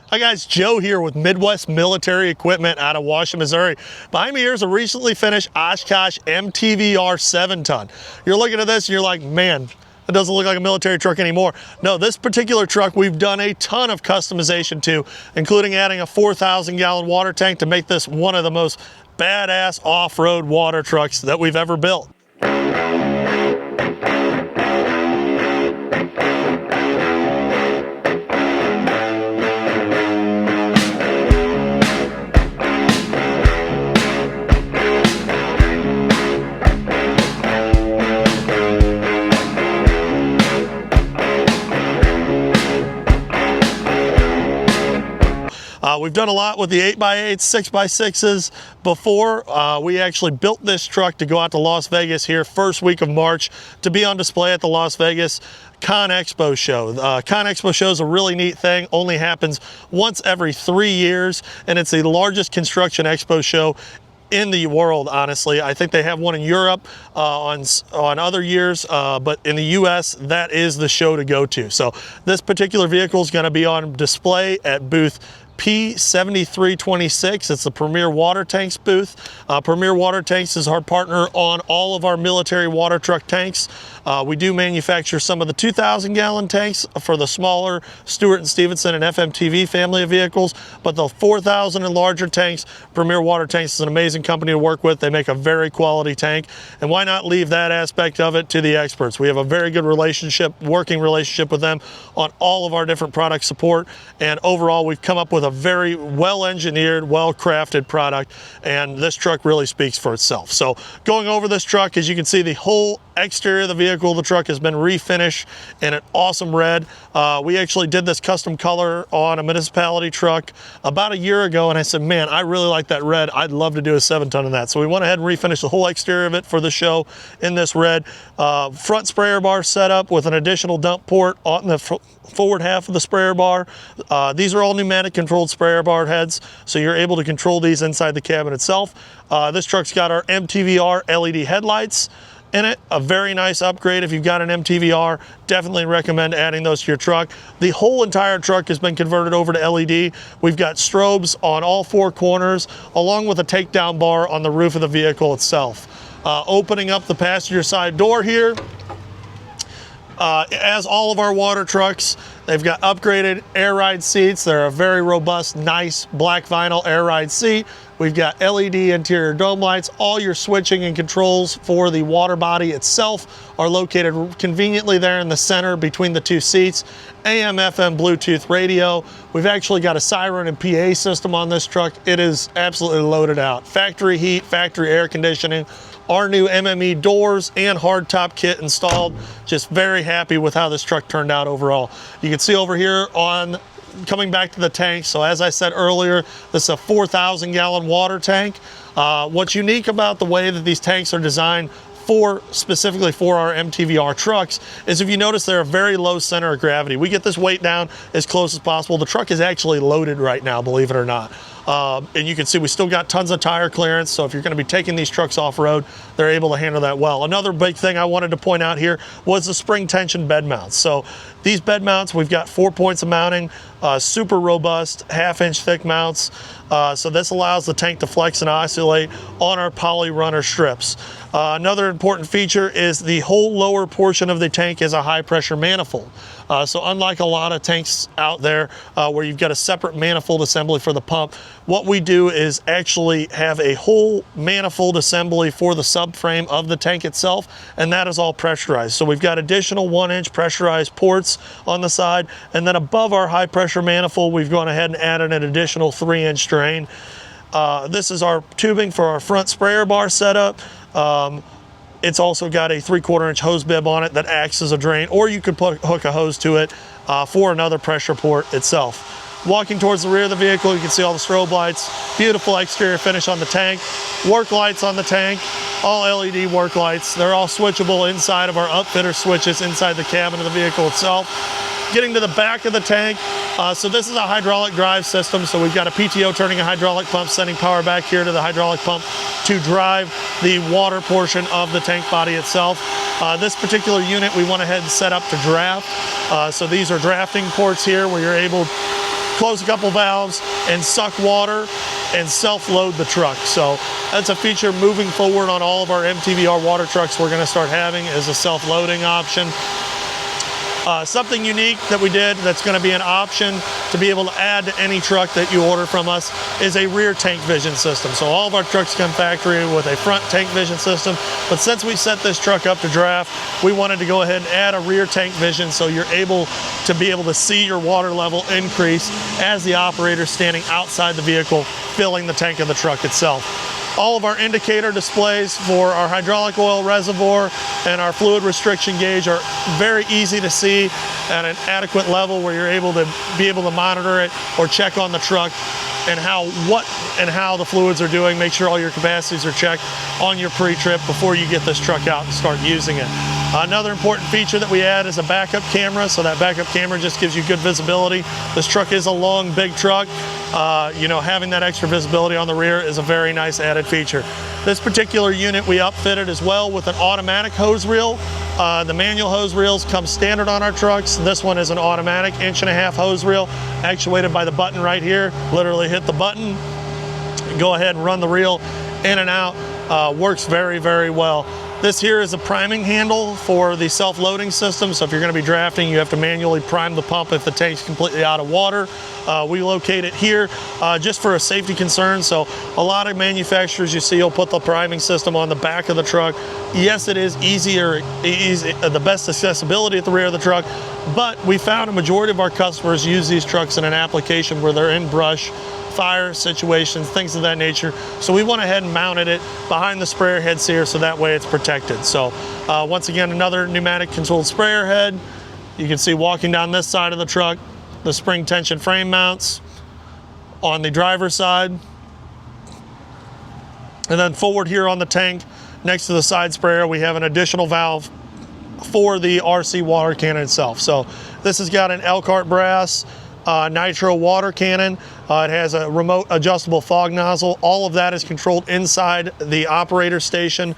Hi guys, Joe here with Midwest Military Equipment out of Washington, Missouri. Behind me here is a recently finished Oshkosh MTVR 7-ton. You're looking at this and you're like, man, it doesn't look like a military truck anymore. No, this particular truck we've done a ton of customization to, including adding a 4,000-gallon water tank to make this one of the most badass off-road water trucks that we've ever built. We've done a lot with the 8x8s, 6x6s before. We actually built this truck to go out to Las Vegas here first week of March to be on display at the Las Vegas ConExpo show. ConExpo show is a really neat thing, only happens once every 3 years, and it's the largest construction expo show in the world, honestly. I think they have one in Europe on other years, but in the US, that is the show to go to. So this particular vehicle is going to be on display at booth P7326. It's the Premier Water Tanks booth. Premier Water Tanks is our partner on all of our military water truck tanks. We do manufacture some of the 2,000-gallon tanks for the smaller Stewart and Stevenson and FMTV family of vehicles, but the 4,000 and larger tanks, Premier Water Tanks is an amazing company to work with. They make a very quality tank, and why not leave that aspect of it to the experts? We have a very good working relationship with them on all of our different product support, and overall we've come up with a very well-engineered, well-crafted product, and this truck really speaks for itself. So going over this truck, as you can see, the whole exterior of the vehicle, the truck has been refinished in an awesome red. We actually did this custom color on a municipality truck about a year ago, and I said, man, I really like that red. I'd love to do a 7-ton in that. So we went ahead and refinished the whole exterior of it for the show in this red. Front sprayer bar setup with an additional dump port on the forward half of the sprayer bar. These are all pneumatic controlled sprayer bar heads, so you're able to control these inside the cabin itself. This truck's got our MTVR LED headlights in it, a very nice upgrade. If you've got an MTVR, definitely recommend adding those to your truck. The whole entire truck has been converted over to LED. We've got strobes on all 4 corners, along with a takedown bar on the roof of the vehicle itself. Opening up the passenger side door here, as all of our water trucks, they've got upgraded air ride seats. They're a very robust, nice black vinyl air ride seat. We've got LED interior dome lights. All your switching and controls for the water body itself are located conveniently there in the center between the 2 seats. AM, FM, Bluetooth radio. We've actually got a siren and PA system on this truck. It is absolutely loaded out. Factory heat, factory air conditioning, our new MME doors and hardtop kit installed. Just very happy with how this truck turned out overall. You can see over here on coming back to the tank. So as I said earlier, this is a 4,000-gallon water tank. What's unique about the way that these tanks are designed specifically for our MTVR trucks is, if you notice, they're a very low center of gravity. We get this weight down as close as possible. The truck is actually loaded right now, believe it or not. And you can see we still got tons of tire clearance, so if you're going to be taking these trucks off-road, they're able to handle that well. Another big thing I wanted to point out here was the spring tension bed mounts. So these bed mounts, we've got 4 points of mounting, super robust, half-inch thick mounts. So this allows the tank to flex and oscillate on our poly runner strips. Another important feature is the whole lower portion of the tank is a high-pressure manifold. So unlike a lot of tanks out there where you've got a separate manifold assembly for the pump, what we do is actually have a whole manifold assembly for the subframe of the tank itself, and that is all pressurized. So we've got additional 1-inch pressurized ports on the side, and then above our high-pressure manifold, we've gone ahead and added an additional 3-inch drain. This is our tubing for our front sprayer bar setup. It's also got a 3/4-inch hose bib on it that acts as a drain, or you could hook a hose to it for another pressure port itself. Walking towards the rear of the vehicle, you can see all the strobe lights, beautiful exterior finish on the tank, work lights on the tank, all LED work lights. They're all switchable inside of our upfitter switches inside the cabin of the vehicle itself. Getting to the back of the tank, so this is a hydraulic drive system, so we've got a PTO turning a hydraulic pump, sending power back here to the hydraulic pump to drive the water portion of the tank body itself. This particular unit we went ahead and set up to draft, so these are drafting ports here where you're able close a couple valves and suck water and self-load the truck. So that's a feature moving forward on all of our MTVR water trucks we're going to start having, is a self-loading option. Something unique that we did that's going to be an option to be able to add to any truck that you order from us is a rear tank vision system. So all of our trucks come factory with a front tank vision system, but since we set this truck up to draft, we wanted to go ahead and add a rear tank vision so you're able to see your water level increase as the operator standing outside the vehicle filling the tank of the truck itself. All of our indicator displays for our hydraulic oil reservoir and our fluid restriction gauge are very easy to see at an adequate level where you're able to monitor it or check on the truck and how the fluids are doing. Make sure all your capacities are checked on your pre-trip before you get this truck out and start using it. Another important feature that we add is a backup camera. So that backup camera just gives you good visibility. This truck is a long, big truck. Having that extra visibility on the rear is a very nice added feature. This particular unit we upfitted as well with an automatic hose reel. The manual hose reels come standard on our trucks. This one is an automatic 1.5-inch hose reel actuated by the button right here. Literally hit the button, go ahead and run the reel in and out. Works very, very well. This here is a priming handle for the self-loading system. So if you're going to be drafting, you have to manually prime the pump if the tank's completely out of water. We locate it here just for a safety concern. So a lot of manufacturers you see will put the priming system on the back of the truck. Yes, it is the best accessibility at the rear of the truck, but we found a majority of our customers use these trucks in an application where they're in brush, fire situations, things of that nature. So we went ahead and mounted it behind the sprayer heads here so that way it's protected. So once again, another pneumatic controlled sprayer head. You can see walking down this side of the truck, the spring tension frame mounts on the driver's side. And then forward here on the tank, next to the side sprayer, we have an additional valve for the RC water cannon itself. So this has got an Elkhart brass nitro water cannon. It has a remote adjustable fog nozzle. All of that is controlled inside the operator station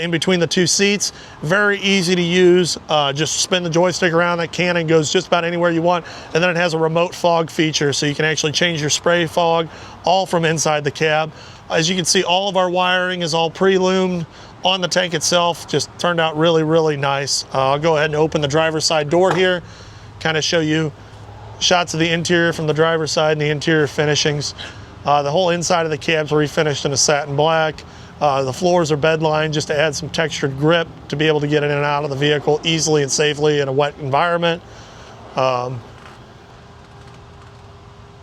in between the two seats. Very easy to use. Just spin the joystick around, that cannon goes just about anywhere you want. And then it has a remote fog feature, so you can actually change your spray fog all from inside the cab. As you can see, all of our wiring is all pre-loomed on the tank itself. Just turned out really, really nice. I'll go ahead and open the driver's side door here, kind of show you shots of the interior from the driver's side and the interior finishings. The whole inside of the cab's refinished in a satin black. The floors are bed lined just to add some textured grip to be able to get in and out of the vehicle easily and safely in a wet environment.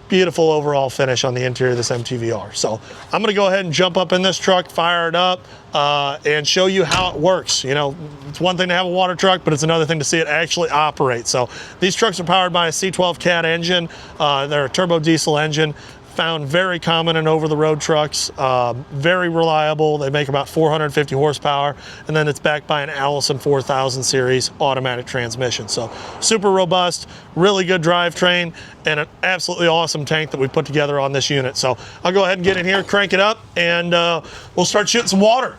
Beautiful overall finish on the interior of this MTVR. So I'm going to go ahead and jump up in this truck, fire it up, and show you how it works. You know, it's one thing to have a water truck, but it's another thing to see it actually operate. So these trucks are powered by a C12 Cat engine. They're a turbo diesel engine, found very common in over-the-road trucks, very reliable. They make about 450 horsepower, and then it's backed by an Allison 4000 series automatic transmission. So super robust, really good drivetrain, and an absolutely awesome tank that we put together on this unit. So I'll go ahead and get in here, crank it up, and we'll start shooting some water.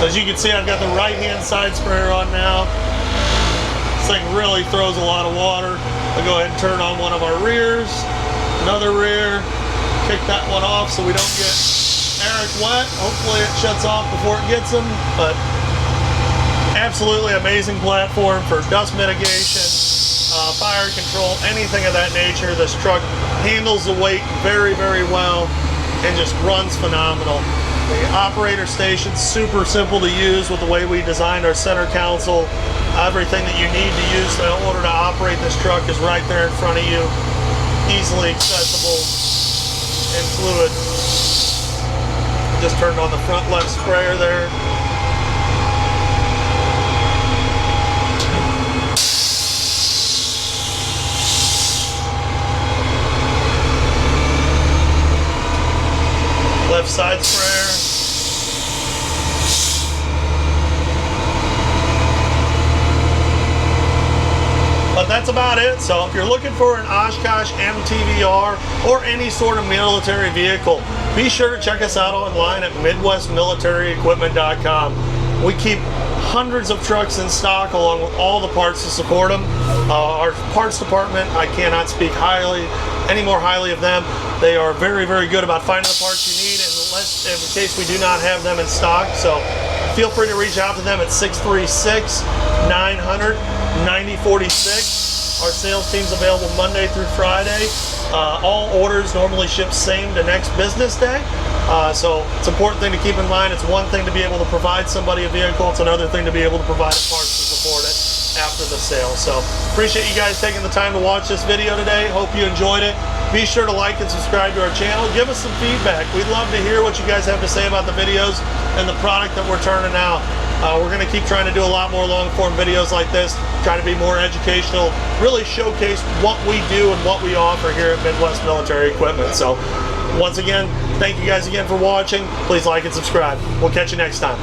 As you can see, I've got the right-hand side sprayer on now. This thing really throws a lot of water. I'll go ahead and turn on one of our rears, another rear, kick that one off so we don't get Eric wet. Hopefully it shuts off before it gets him, but absolutely amazing platform for dust mitigation, fire control, anything of that nature. This truck handles the weight very, very well and just runs phenomenal. The operator station, super simple to use with the way we designed our center console. Everything that you need to use in order to operate this truck is right there in front of you, easily accessible. and fluid. Just turned on the front left sprayer there. Left side sprayer. But that's about it. So if you're looking for an Oshkosh MTVR or any sort of military vehicle, be sure to check us out online at MidwestMilitaryEquipment.com. We keep hundreds of trucks in stock along with all the parts to support them. Our parts department, I cannot speak any more highly of them. They are very, very good about finding the parts you need in case we do not have them in stock. So feel free to reach out to them at 636-900-9046. Our sales team's available Monday through Friday. All orders normally ship same to next business day. So it's an important thing to keep in mind. It's one thing to be able to provide somebody a vehicle. It's another thing to be able to provide parts to support it after the sale. So appreciate you guys taking the time to watch this video today. Hope you enjoyed it. Be sure to like and subscribe to our channel. Give us some feedback. We'd love to hear what you guys have to say about the videos and the product that we're turning out. We're going to keep trying to do a lot more long form videos like this, try to be more educational, really showcase what we do and what we offer here at Midwest Military Equipment. So once again, thank you guys again for watching. Please like and subscribe. We'll catch you next time.